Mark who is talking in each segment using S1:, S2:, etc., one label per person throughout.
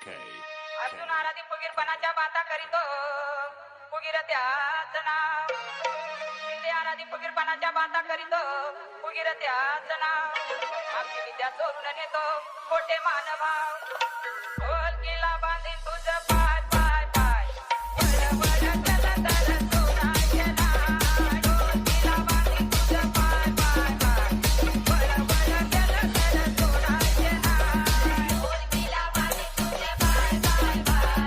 S1: अर्जुन आराधी फुगीरपणाच्या बाता करीतो फुगीर त्याच नाव शिंदे आराधी फुगीरपणाच्या बाता करीतो फुगीर त्याच नाव आमची विद्या चोरून नेतो खोटे मानभाव ढोल किल्ला बांधीन तुझं पाय पाय पाय वळ वळ चल तर सोडायचे नाही ढोल किल्ला बांधीन तुझं पाय पाय पाय वळ वळ चल तर सोडायचे नाही ढोल किल्ला बांधीन तुझे पाय पाय पाय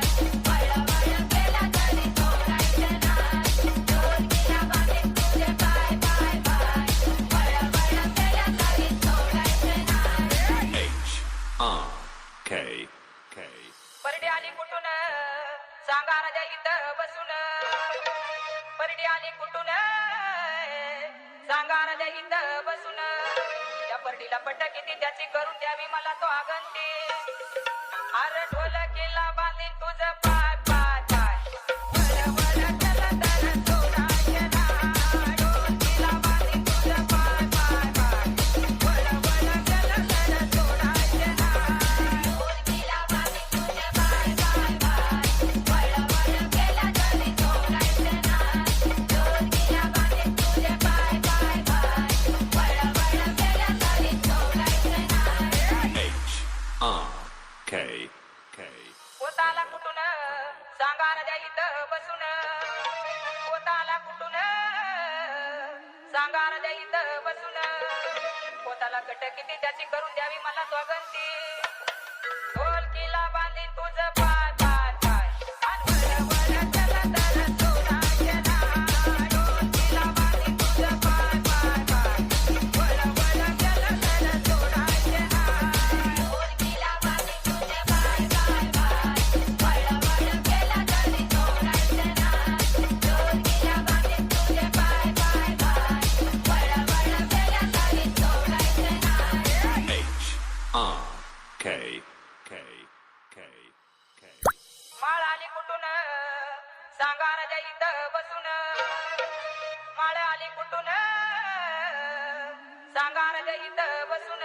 S1: वळ वळ केला तरी सोडायचे नाही ढोल किल्ला बांधीन तुझे पाय पाय पाय वळ वळ केला तरी सोडायचे नाही परडी आली कुठून सांगा राजा इथं बसून परडी आली कुठून सांगा राजा इथं बसून त्या परडीला पट्ट किती त्याची करून द्यावी मला तो आगंती अरे ढोल किल्ला बांधीन तुझं पाय पाय पाय वळ वळ चल तर सोडायचे नाही ढोल किल्ला बांधीन तुझं पाय पाय पाय वळ वळ चल तर सोडायचे नाही ढोल किल्ला बांधीन तुझे पाय पाय पाय वळ वळ केला तरी सोडायचे नाही ढोल किल्ला बांधीन तुझे पाय पाय पाय वळ वळ केला तरी सोडायचे नाही पोताला कुठून सांगा राजा इथं बसून पोताला कुठून सांगा राजा इथं बसून पोताला कट किती त्याची करून द्यावी मला स्वागंती ढोल किल्ला बांधीन तुझं पाय पाय पाय आणि वळ वळ चल तर सोडायचे नाही ढोल किल्ला बांधीन तुझं पाय पाय पाय वळ वळ चल तर सोडायचे नाही ढोल किल्ला बांधीन तुझे पाय पाय पाय वळ वळ केला तरी सोडायचे नाही ढोल किल्ला बांधीन तुझे पाय पाय पाय वळ वळ केला तरी सोडायचे नाही माळ आली कुठून सांगा राजा इथं बसून माळ आली कुठून सांगा राजा इथं बसून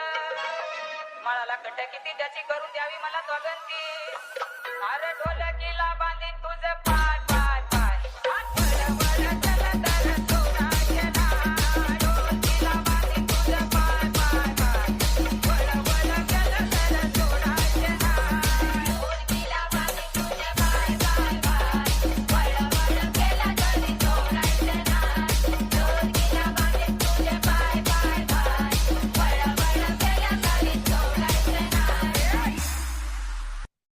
S1: माळाला कट किती त्याची करून द्यावी मला स्वागंती अरे ढोल